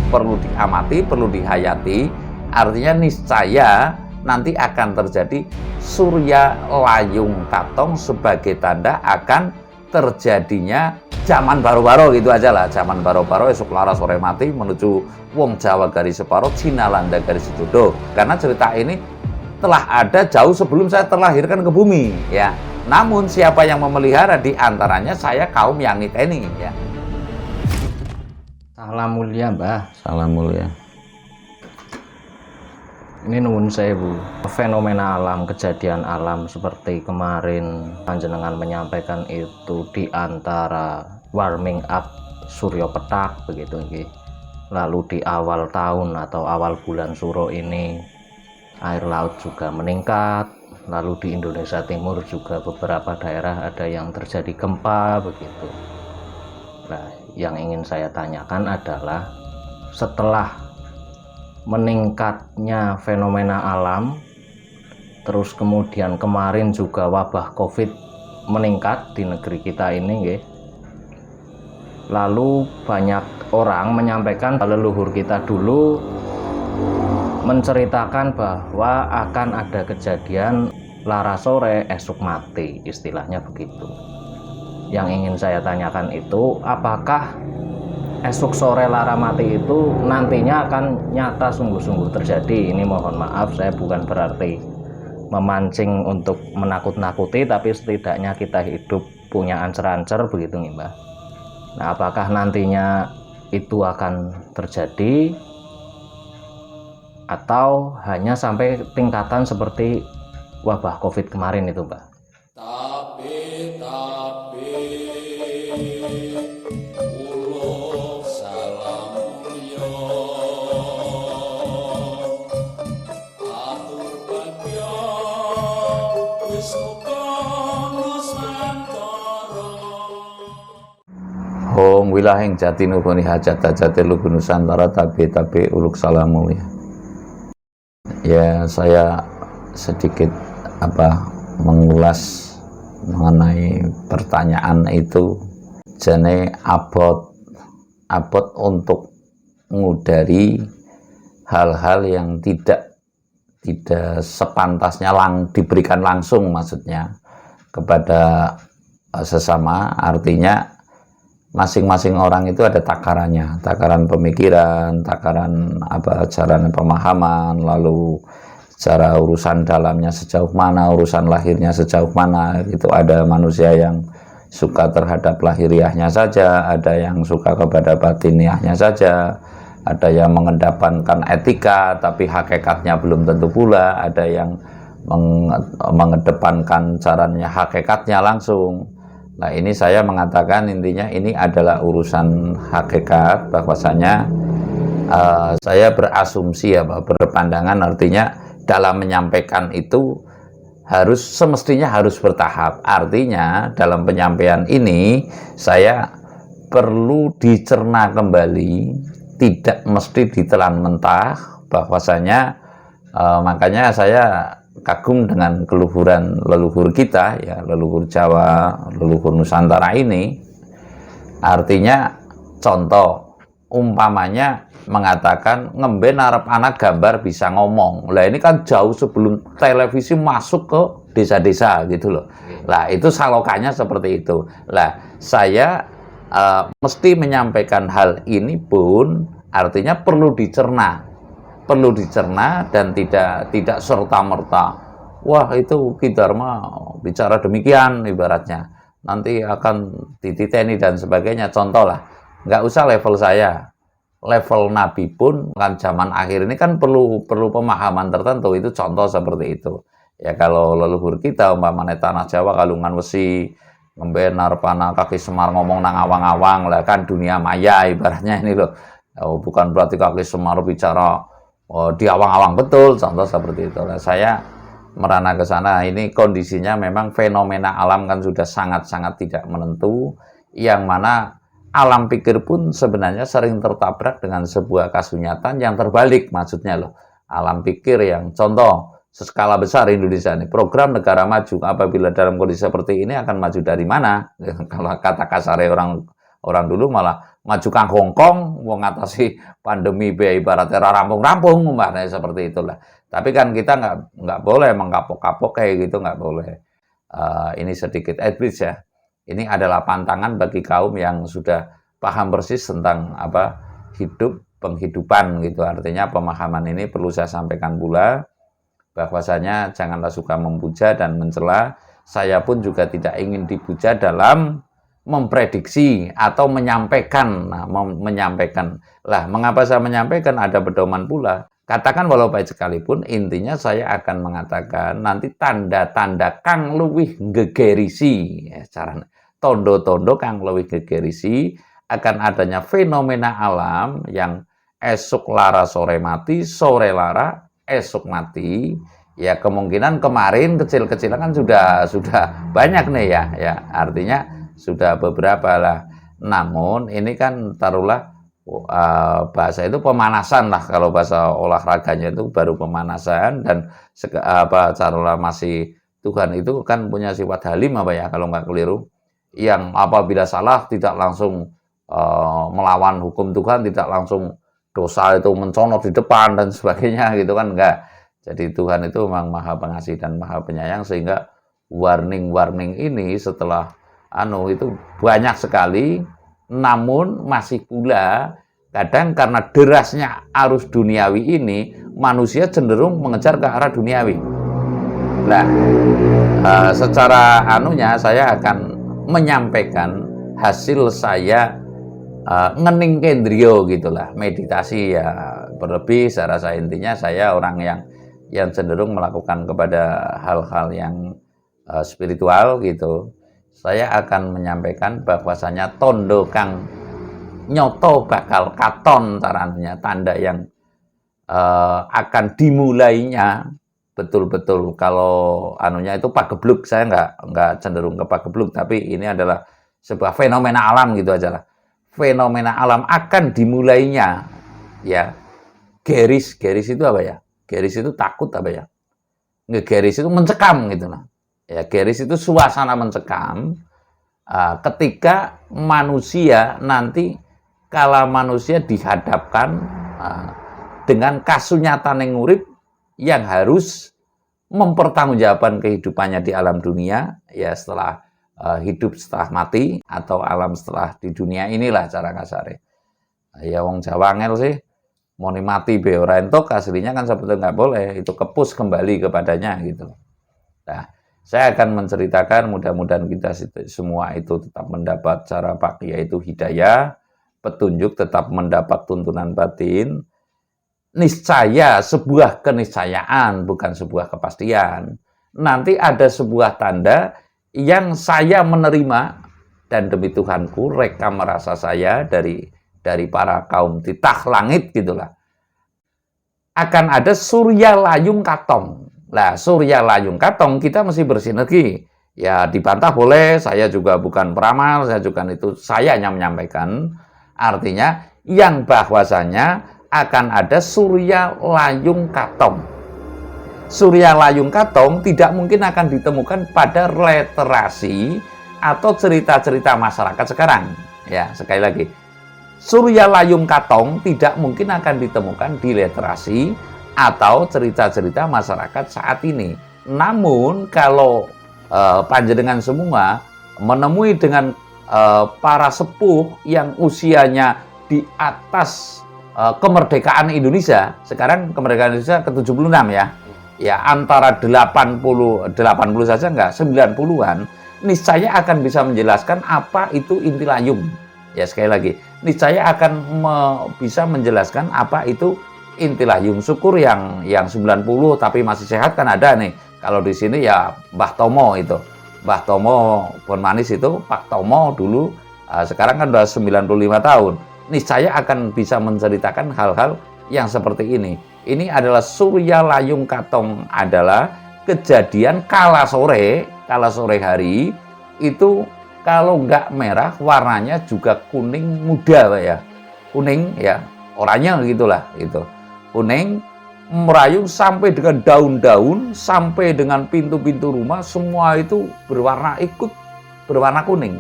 perlu diamati, perlu dihayati. Artinya niscaya nanti akan terjadi surya layung katong sebagai tanda akan terjadinya zaman baru-baru, gitu aja lah. Zaman baru-baru esok lara sore mati menuju wong Jawa garis separo, Cina landa garis jodoh. Karena cerita ini telah ada jauh sebelum saya terlahirkan ke bumi, ya. Namun siapa yang memelihara di antaranya saya kaum yang ini, ya. Salam mulia, Mbah. Salam mulia. Ini nuwun sewu, fenomena alam, kejadian alam seperti kemarin panjenengan menyampaikan itu di antara warming up surya petak begitu nggih. Lalu di awal tahun atau awal bulan Suro ini air laut juga meningkat. Lalu di Indonesia Timur juga beberapa daerah ada yang terjadi gempa begitu. Nah, yang ingin saya tanyakan adalah setelah meningkatnya fenomena alam, terus kemudian kemarin juga wabah COVID meningkat di negeri kita ini, nggih. Lalu banyak orang menyampaikan leluhur kita dulu menceritakan bahwa akan ada kejadian lara sore esok mati, istilahnya begitu. Yang ingin saya tanyakan itu, apakah esok sore lara mati itu nantinya akan nyata sungguh-sungguh terjadi? Ini mohon maaf, saya bukan berarti memancing untuk menakut-nakuti, tapi setidaknya kita hidup punya ancer-ancer begitu nih, Mbak. Nah, apakah nantinya itu akan terjadi atau hanya sampai tingkatan seperti wabah COVID kemarin itu, Mbak? Hong wilahing jati nukuni hajat-hajati lugu Nusantara tabe uluk salamu, ya. Ya, saya sedikit mengulas mengenai pertanyaan itu. Jane abot untuk mengudari hal-hal yang tidak sepantasnya diberikan langsung, maksudnya kepada sesama. Artinya masing-masing orang itu ada takarannya, takaran pemikiran, takaran caranya pemahaman, lalu cara urusan dalamnya sejauh mana, urusan lahirnya sejauh mana. Itu ada manusia yang suka terhadap lahiriahnya saja, ada yang suka kepada batiniahnya saja, ada yang mengedepankan etika tapi hakikatnya belum tentu pula, ada yang mengedepankan caranya hakikatnya langsung. Nah, ini saya mengatakan intinya ini adalah urusan hakikat, bahwasanya saya berasumsi berpandangan, artinya dalam menyampaikan itu semestinya harus bertahap. Artinya dalam penyampaian ini saya perlu dicerna kembali, tidak mesti ditelan mentah, bahwasanya makanya saya kagum dengan keluhuran leluhur kita, ya, leluhur Jawa, leluhur Nusantara ini. Artinya contoh umpamanya mengatakan ngemben arep anak gambar bisa ngomong. Lah ini kan jauh sebelum televisi masuk ke desa-desa gitu loh. Lah itu salokannya seperti itu. Lah saya mesti menyampaikan hal ini pun artinya perlu dicerna dan tidak serta-merta wah itu Ki Dharma bicara demikian ibaratnya nanti akan dititeni dan sebagainya. Contoh lah, nggak usah level saya, level Nabi pun kan zaman akhir ini kan perlu pemahaman tertentu. Itu contoh seperti itu, ya. Kalau leluhur kita umpamanya tanah Jawa kalungan wesi ngemben narpana kaki Semar ngomong nang awang-awang lah, kan dunia maya ibaratnya ini loh. Bukan berarti kaki Semar bicara di awang-awang, betul, contoh seperti itu. Nah, saya merana ke sana. Ini kondisinya memang fenomena alam kan sudah sangat-sangat tidak menentu, yang mana alam pikir pun sebenarnya sering tertabrak dengan sebuah kasunyatan yang terbalik, maksudnya loh. Alam pikir yang contoh skala besar Indonesia ini, program negara maju apabila dalam kondisi seperti ini akan maju dari mana? Kalau kata kasar Orang dulu malah maju kang Hongkong, mau ngatasi pandemi biaya ibaratnya rampung-rampung, umpamanya seperti itulah. Tapi kan kita nggak boleh mengkapok-kapok kayak gitu, nggak boleh. Ini sedikit advice ya. Ini adalah pantangan bagi kaum yang sudah paham persis tentang penghidupan gitu. Artinya pemahaman ini perlu saya sampaikan pula, bahwasanya janganlah suka memuja dan mencela. Saya pun juga tidak ingin dipuja dalam memprediksi atau menyampaikan. Menyampaikan. Lah, mengapa saya menyampaikan? Ada pedoman pula. Katakan walau baik sekalipun, intinya saya akan mengatakan nanti tanda-tanda kang luwih gegerisi, ya, caranya tondo-tondo kang luwih gegerisi akan adanya fenomena alam yang esok lara sore mati, sore lara esok mati. Ya kemungkinan kemarin kecil-kecilan kan sudah banyak nih ya, artinya sudah beberapa lah. Namun ini kan taruhlah bahasa itu pemanasan lah, kalau bahasa olahraganya itu baru pemanasan. Dan taruhlah masih Tuhan itu kan punya sifat halim ya kalau nggak keliru, yang apabila salah tidak langsung melawan hukum Tuhan, tidak langsung dosa itu menconot di depan dan sebagainya gitu kan, enggak. Jadi Tuhan itu memang maha pengasih dan maha penyayang, sehingga warning-warning ini setelah itu banyak sekali. Namun masih pula kadang karena derasnya arus duniawi ini, manusia cenderung mengejar ke arah duniawi. Nah, secara saya akan menyampaikan hasil saya ngening kendrio gitulah, meditasi ya berlebih. Saya rasa intinya saya orang yang cenderung melakukan kepada hal-hal yang spiritual gitu. Saya akan menyampaikan bahwasanya tondo kang nyoto bakal katon caranya, tanda yang akan dimulainya betul-betul. Kalau itu pagebluk, saya nggak cenderung ke pagebluk, tapi ini adalah sebuah fenomena alam gitu aja lah. Fenomena alam akan dimulainya ya. Geris itu apa ya? Geris itu takut apa ya? Ngegeris itu mencekam gitu lah. Ya, geris itu suasana mencekam ketika manusia nanti, kala manusia dihadapkan dengan kasunyatan yang urip yang harus mempertanggungjawabkan kehidupannya di alam dunia ya, setelah hidup setelah mati, atau alam setelah di dunia inilah cara kasarnya. Ya wong Jawa angel sih, mau mati be ora entuk, aslinya kan sebetulnya nggak boleh, itu kepus kembali kepadanya gitu. Nah, saya akan menceritakan, mudah-mudahan kita semua itu tetap mendapat cara pakai, yaitu hidayah, petunjuk, tetap mendapat tuntunan batin. Niscaya sebuah keniscayaan, bukan sebuah kepastian. Nanti ada sebuah tanda yang saya menerima, dan demi Tuhanku, reka merasa saya dari para kaum titah langit gitulah. Akan ada surya layung katong. Nah, surya layung katong kita mesti bersinergi. Ya dibantah boleh, saya juga bukan peramal, saya hanya menyampaikan. Artinya yang bahwasanya akan ada surya layung katong. Surya layung katong tidak mungkin akan ditemukan pada literasi atau cerita-cerita masyarakat sekarang. Ya, sekali lagi. Surya layung katong tidak mungkin akan ditemukan di literasi atau cerita-cerita masyarakat saat ini. Namun kalau panjenengan semua menemui dengan para sepuh yang usianya di atas kemerdekaan Indonesia, sekarang kemerdekaan Indonesia ke-76 ya. Ya antara 80 saja enggak, 90-an, niscaya akan bisa menjelaskan apa itu inti layung. Ya sekali lagi, niscaya akan bisa menjelaskan apa itu inti layung. Syukur yang 90 tapi masih sehat kan ada nih. Kalau di sini ya Mbah Tomo itu. Mbah Tomo Bon Manis itu, Pak Tomo dulu, sekarang kan udah 95 tahun. Niscaya akan bisa menceritakan hal-hal yang seperti ini. Ini adalah surya layung katong, adalah kejadian kala sore hari itu. Kalau nggak merah, warnanya juga kuning muda, Pak ya. Kuning ya, oranye gitulah itu. Kuning merayung sampai dengan daun-daun, sampai dengan pintu-pintu rumah, semua itu berwarna kuning.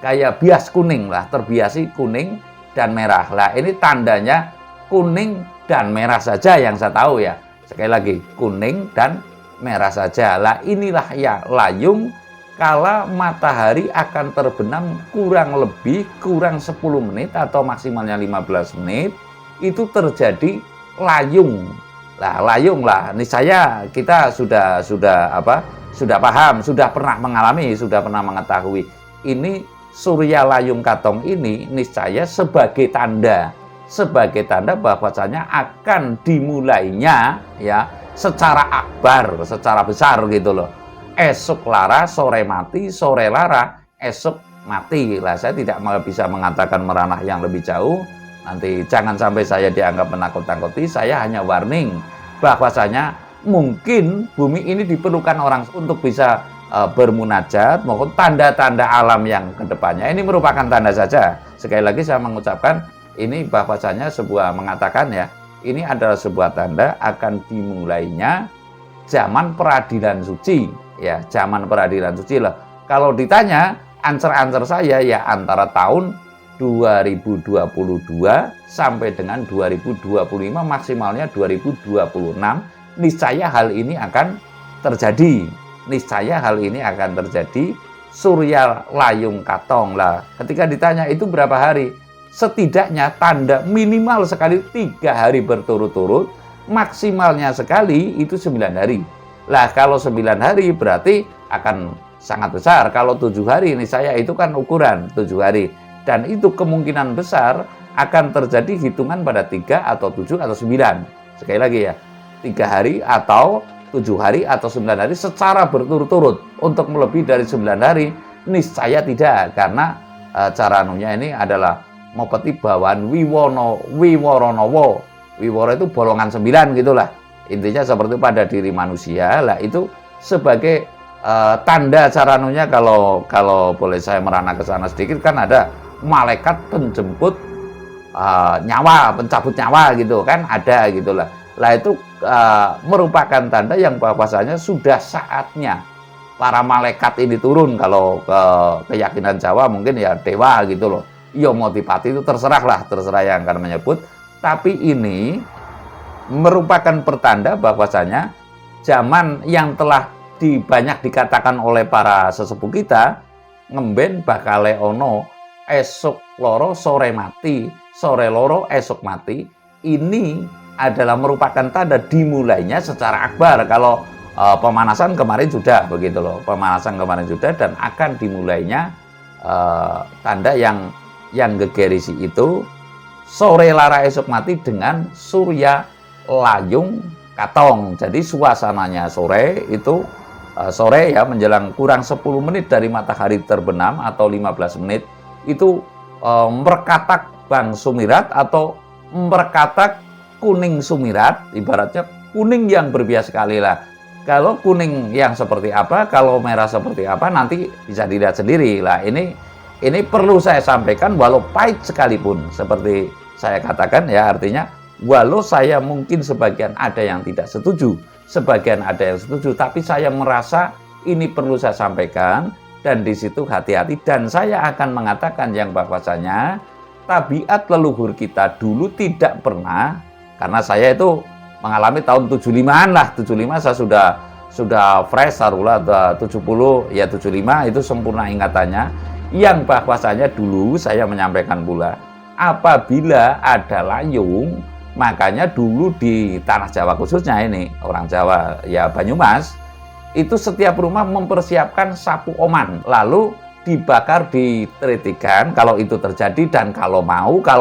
kayak bias kuning lah, terbiasi kuning dan merah. Lah ini tandanya kuning dan merah saja yang saya tahu ya. Sekali lagi, kuning dan merah saja. Lah inilah ya layung kala matahari akan terbenam kurang 10 menit atau maksimalnya 15 menit, itu terjadi layung. Lah layung lah, ini kita sudah paham, sudah pernah mengalami, sudah pernah mengetahui. Ini surya layung katong ini niscaya sebagai tanda bahwasanya akan dimulainya ya secara akbar, secara besar gitu loh. Esok lara, sore mati, sore lara, esok mati. Lah saya tidak bisa mengatakan meranah yang lebih jauh. Nanti jangan sampai saya dianggap menakut-nakuti. Saya hanya warning bahwasanya mungkin bumi ini diperlukan orang untuk bisa bermunajat maupun tanda-tanda alam yang kedepannya. Ini merupakan tanda saja. Sekali lagi saya mengucapkan ini bahwasanya mengatakan ya, ini adalah sebuah tanda akan dimulainya zaman peradilan suci. Ya, zaman peradilan suci lah. Kalau ditanya, answer saya ya antara tahun 2022 sampai dengan 2025, maksimalnya 2026, niscaya hal ini akan terjadi. Surya layung katong lah. Ketika ditanya itu berapa hari? Setidaknya tanda minimal sekali 3 hari berturut-turut, maksimalnya sekali itu 9 hari. Lah kalau 9 hari berarti akan sangat besar. Kalau 7 hari ini itu kan ukuran 7 hari. Dan itu kemungkinan besar akan terjadi hitungan pada 3 atau 7 atau 9. Sekali lagi ya, 3 hari atau 7 hari atau 9 hari secara berturut-turut. Untuk melebihi dari 9 hari, niscaya tidak. Karena cara anunya ini adalah mopeti bawaan Wiworonowo. Wiworo itu bolongan 9 gitulah. Intinya seperti pada diri manusia lah, itu sebagai tanda caranunya. Kalau boleh saya merana ke sana sedikit, kan ada malaikat penjemput nyawa, pencabut nyawa gitu kan, ada gitulah. Lah itu merupakan tanda yang bahwasanya sudah saatnya para malaikat ini turun. Kalau keyakinan Jawa mungkin ya dewa gitu loh. Ya motivasi itu terserah yang akan menyebut. Tapi ini merupakan pertanda bahwasanya zaman yang telah banyak dikatakan oleh para sesepuh kita, ngemben bakale ono esok loro sore mati, sore loro esok mati. Ini adalah merupakan tanda dimulainya secara akbar. Kalau pemanasan kemarin sudah begitu loh, dan akan dimulainya tanda yang gegerisi itu sore lara esok mati dengan surya layung katong. Jadi suasananya sore itu sore ya, menjelang kurang 10 menit dari matahari terbenam atau 15 menit itu merkatak bang sumirat atau merkatak kuning sumirat. Ibaratnya kuning yang berbias sekali lah. Kalau kuning yang seperti apa, kalau merah seperti apa, nanti bisa dilihat sendiri lah. Ini perlu saya sampaikan walau pahit sekalipun, seperti saya katakan ya, artinya walau saya mungkin sebagian ada yang tidak setuju, sebagian ada yang setuju, tapi saya merasa ini perlu saya sampaikan, dan di situ hati-hati. Dan saya akan mengatakan yang bahwasanya tabiat leluhur kita dulu tidak pernah, karena saya itu mengalami tahun 75-an lah, 75 saya sudah fresh, taruhlah 70 ya 75 itu sempurna ingatannya, yang bahwasanya dulu saya menyampaikan pula apabila ada layung. Makanya dulu di tanah Jawa khususnya, ini orang Jawa ya Banyumas, itu setiap rumah mempersiapkan sapu oman, lalu dibakar, diteritikan kalau itu terjadi, dan kalau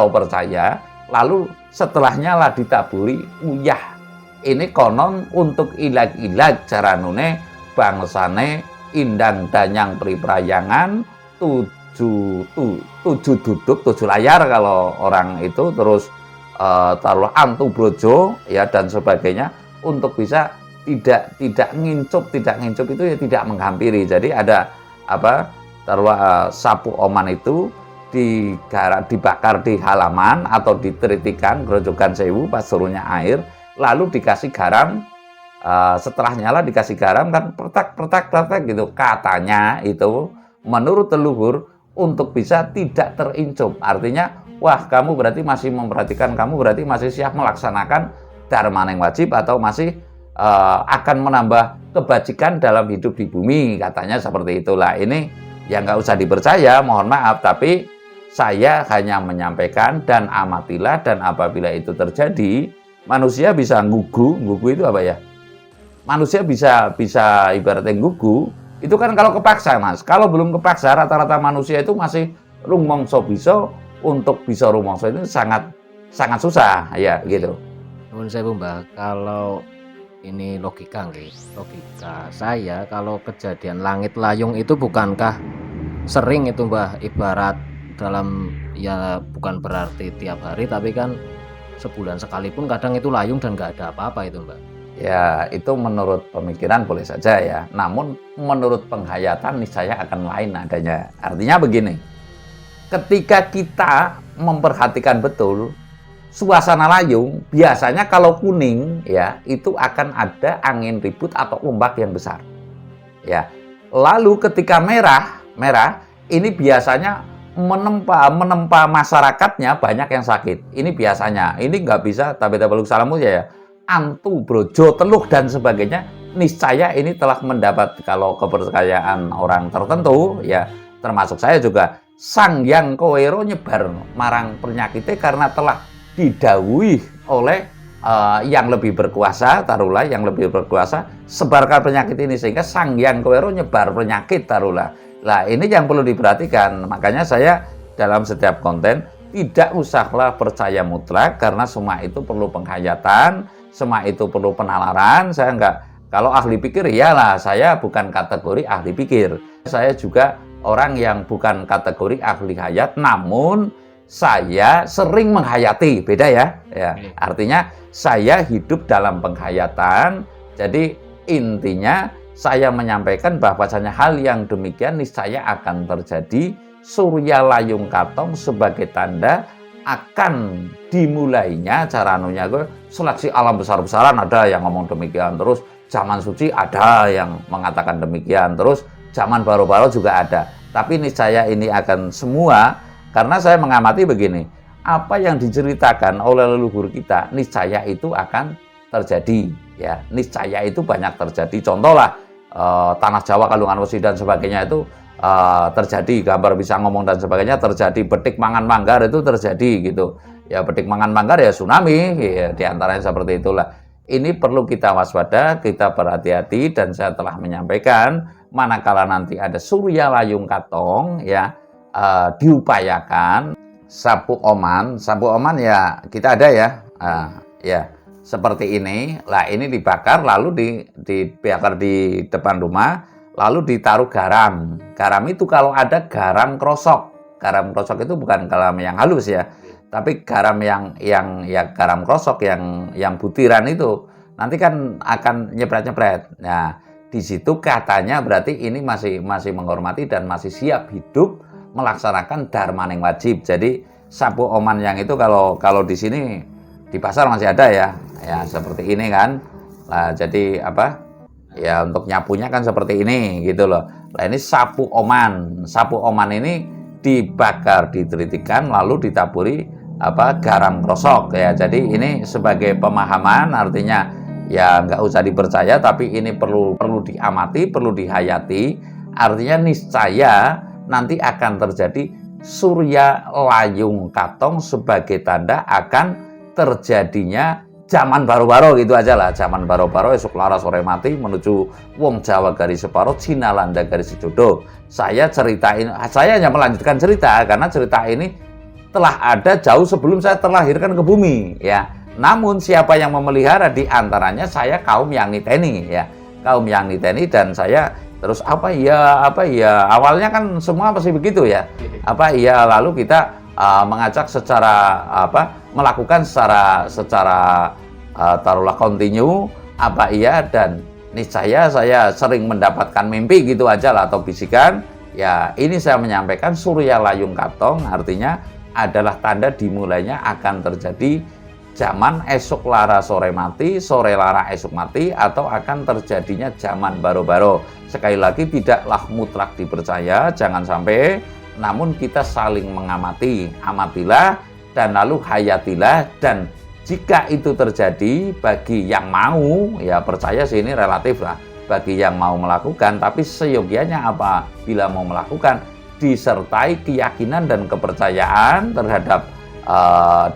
percaya, lalu setelahnya lah ditaburi uyah. Ini konon untuk ilag-ilag jaranune bangsane indang danyang priprayangan, 7 duduk 7 layar kalau orang itu, terus taruh antu brojo ya dan sebagainya, untuk bisa tidak ngincup itu ya, tidak menghampiri. Jadi ada taruh sapu oman itu dibakar di halaman atau diteritikan grojogan sewu pas turunnya air, lalu dikasih garam. Setelah nyala dikasih garam kan, pertak gitu katanya. Itu menurut leluhur untuk bisa tidak terincup. Artinya, wah kamu berarti masih memperhatikan, kamu berarti masih siap melaksanakan dharma yang wajib atau masih akan menambah kebajikan dalam hidup di bumi, katanya seperti itulah. Ini yang nggak usah dipercaya, mohon maaf, tapi saya hanya menyampaikan dan amatilah, dan apabila itu terjadi, manusia bisa gugu itu apa ya? Manusia bisa ibaratnya gugu, itu kan kalau kepaksa, Mas. Kalau belum kepaksa, rata-rata manusia itu masih rumongso bisa, untuk bisa rumongso itu sangat susah, ya gitu. Nuwun sewu, Mbah. Kalau ini logika saya, kalau kejadian langit layung itu bukankah sering itu, Mbah, ibarat dalam, ya bukan berarti tiap hari, tapi kan sebulan sekali pun kadang itu layung dan nggak ada apa-apa itu, Mbah. Ya, itu menurut pemikiran boleh saja ya. Namun menurut penghayatan niscaya akan lain adanya. Artinya begini, ketika kita memperhatikan betul suasana layung, biasanya kalau kuning ya itu akan ada angin ribut atau ombak yang besar. Ya. Lalu ketika merah ini biasanya menempa masyarakatnya banyak yang sakit. Ini biasanya. Ini nggak bisa tapi salamu ya. Antu, brojo, teluk dan sebagainya, niscaya ini telah mendapat, kalau kepercayaan orang tertentu ya, termasuk saya juga, sang yang kowero nyebar marang penyakitnya karena telah didhawuhi oleh yang lebih berkuasa, taruhlah yang lebih berkuasa, sebarkan penyakit ini, sehingga sang yang kowero nyebar penyakit, taruhlah. Nah, ini yang perlu diperhatikan. Makanya saya dalam setiap konten tidak usahlah percaya mutlak, karena semua itu perlu penghayatan, semua itu perlu penalaran. Saya enggak, kalau ahli pikir iyalah, saya bukan kategori ahli pikir. Saya juga orang yang bukan kategori ahli hayat, namun saya sering menghayati, beda ya. Artinya saya hidup dalam penghayatan. Jadi intinya saya menyampaikan bahwasanya hal yang demikian niscaya akan terjadi. Surya layung katong sebagai tanda akan dimulainya cara anunya seleksi alam besar-besaran, ada yang ngomong demikian, terus zaman suci ada yang mengatakan demikian, terus zaman baru-baru juga ada. Tapi niscaya ini akan semua, karena saya mengamati begini, apa yang diceritakan oleh leluhur kita niscaya itu akan terjadi ya, niscaya itu banyak terjadi. Contohlah tanah Jawa, Kalungan Wesi dan sebagainya itu terjadi, gambar bisa ngomong dan sebagainya terjadi, betik mangan manggar itu terjadi gitu ya, betik mangan manggar ya tsunami ya, diantaranya seperti itulah. Ini perlu kita waspada, kita berhati-hati, dan saya telah menyampaikan manakala nanti ada surya layung katong ya, diupayakan sapu oman ya kita ada ya, ya seperti ini lah, ini dibakar lalu dibakar di depan rumah, lalu ditaruh garam. Garam itu kalau ada garam krosok. Garam krosok itu bukan garam yang halus ya, tapi garam yang ya garam krosok yang butiran itu. Nanti kan akan nyepret-nyepret. Nah, di situ katanya berarti ini masih menghormati dan masih siap hidup melaksanakan dharma yang wajib. Jadi sapu oman yang itu kalau di sini di pasar masih ada ya. Ya seperti ini kan. Nah, jadi apa? Ya untuk nyapunya kan seperti ini gitu loh. Nah, ini sapu oman. Sapu oman ini dibakar, ditelitikan, lalu ditaburi garam krosok ya. Jadi ini sebagai pemahaman, artinya ya nggak usah dipercaya, tapi ini perlu diamati, perlu dihayati. Artinya niscaya nanti akan terjadi surya layung katong sebagai tanda akan terjadinya zaman baru-baru, gitu aja lah. Zaman baru-baru, esok lara sore mati menuju wong Jawa garis separo, Cina landa garis jodoh. Saya hanya melanjutkan cerita, karena cerita ini telah ada jauh sebelum saya terlahirkan ke bumi ya. Namun siapa yang memelihara, di antaranya saya kaum yang niteni ya, kaum yang niteni. Dan saya terus apa ya awalnya kan semua pasti begitu ya, lalu kita mengajak secara melakukan secara taruhlah kontinu dan niscaya saya sering mendapatkan mimpi gitu aja lah, atau bisikan ya. Ini saya menyampaikan surya layung katong, artinya adalah tanda dimulainya akan terjadi zaman esok lara sore mati, sore lara esok mati, atau akan terjadinya zaman baru-baru. Sekali lagi, tidaklah mutlak dipercaya, jangan sampai namun kita saling mengamati. Amatilah dan lalu hayatilah, dan jika itu terjadi bagi yang mau, ya percaya sih ini relatif lah, bagi yang mau melakukan, tapi seyogianya apa bila mau melakukan disertai keyakinan dan kepercayaan terhadap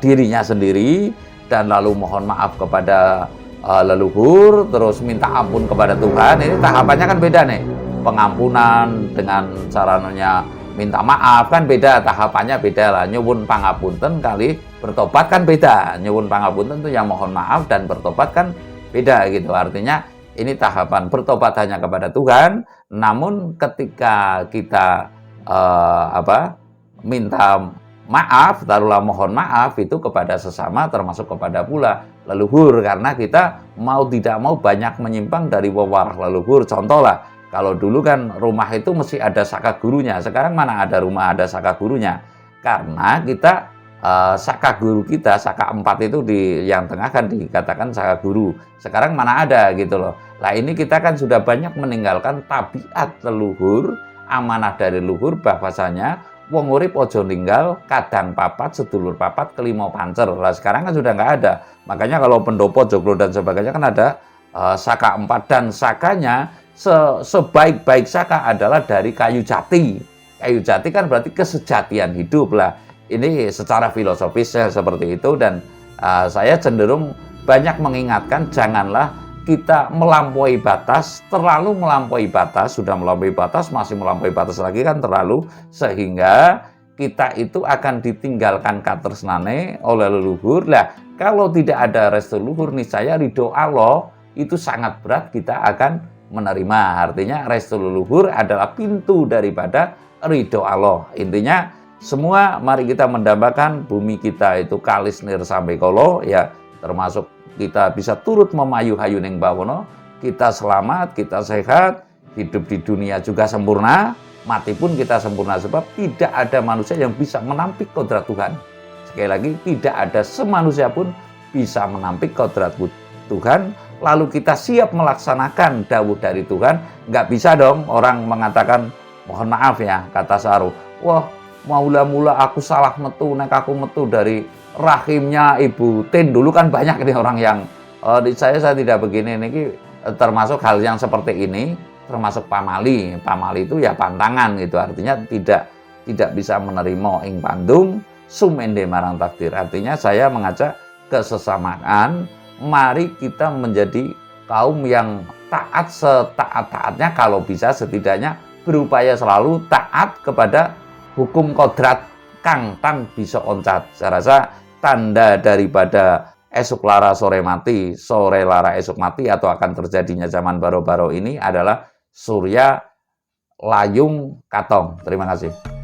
dirinya sendiri, dan lalu mohon maaf kepada leluhur, terus minta ampun kepada Tuhan. Ini tahapannya kan beda nih, pengampunan dengan caranya minta maaf kan beda, tahapannya beda lah. Nyuwun pangapunten kali bertobat kan beda. Nyuwun pangapunten itu yang mohon maaf, dan bertobat kan beda gitu. Artinya ini tahapan bertobat hanya kepada Tuhan, namun ketika kita minta maaf, taruhlah mohon maaf itu kepada sesama, termasuk kepada pula leluhur, karena kita mau tidak mau banyak menyimpang dari wewarah leluhur. Contoh lah, kalau dulu kan rumah itu mesti ada saka gurunya, sekarang mana ada rumah ada saka gurunya, karena kita saka guru kita, saka 4 itu di yang tengah kan dikatakan saka guru, sekarang mana ada gitu loh. Nah ini kita kan sudah banyak meninggalkan tabiat leluhur, amanah dari leluhur, bahwasanya wong urip ojo ninggal kadang papat, sedulur papat, kelima pancer. Lah sekarang kan sudah nggak ada. Makanya kalau pendopo, joglo dan sebagainya kan ada saka 4, dan sakanya sebaik-baik saka adalah dari kayu jati. Kayu jati kan berarti kesejatian hidup lah. Ini secara filosofis seperti itu, dan saya cenderung banyak mengingatkan janganlah kita melampaui batas, terlalu melampaui batas, sudah melampaui batas, masih melampaui batas lagi kan terlalu, sehingga kita itu akan ditinggalkan katresnane oleh leluhur. Lah kalau tidak ada restu leluhur, niscaya ridho Allah itu sangat berat kita akan menerima. Artinya restu leluhur adalah pintu daripada ridho Allah. Intinya semua mari kita mendambakan bumi kita itu kalis nir sampai kolo, ya termasuk kita bisa turut memayu-hayu ning bawono, kita selamat, kita sehat, hidup di dunia juga sempurna, mati pun kita sempurna, sebab tidak ada manusia yang bisa menampik kodrat Tuhan. Sekali lagi, tidak ada semanusia pun bisa menampik kodrat Tuhan. Lalu kita siap melaksanakan dawuh dari Tuhan. Nggak bisa dong orang mengatakan, mohon maaf ya, kata Saru, wah mula-mula aku salah metu, nek aku metu dari rahimnya Ibu Tin. Dulu kan banyak nih orang yang saya tidak begini. Ini termasuk hal yang seperti ini, termasuk pamali. Pamali itu ya pantangan gitu, artinya tidak bisa menerima ing pandung sumende marang takdir. Artinya saya mengajak kesesamaan, mari kita menjadi kaum yang taat setaat-taatnya, kalau bisa setidaknya berupaya selalu taat kepada hukum kodrat kang tan bisa oncat. Saya rasa tanda daripada esok lara sore mati, sore lara esok mati, atau akan terjadinya zaman baru-baru ini adalah surya layung katong. Terima kasih.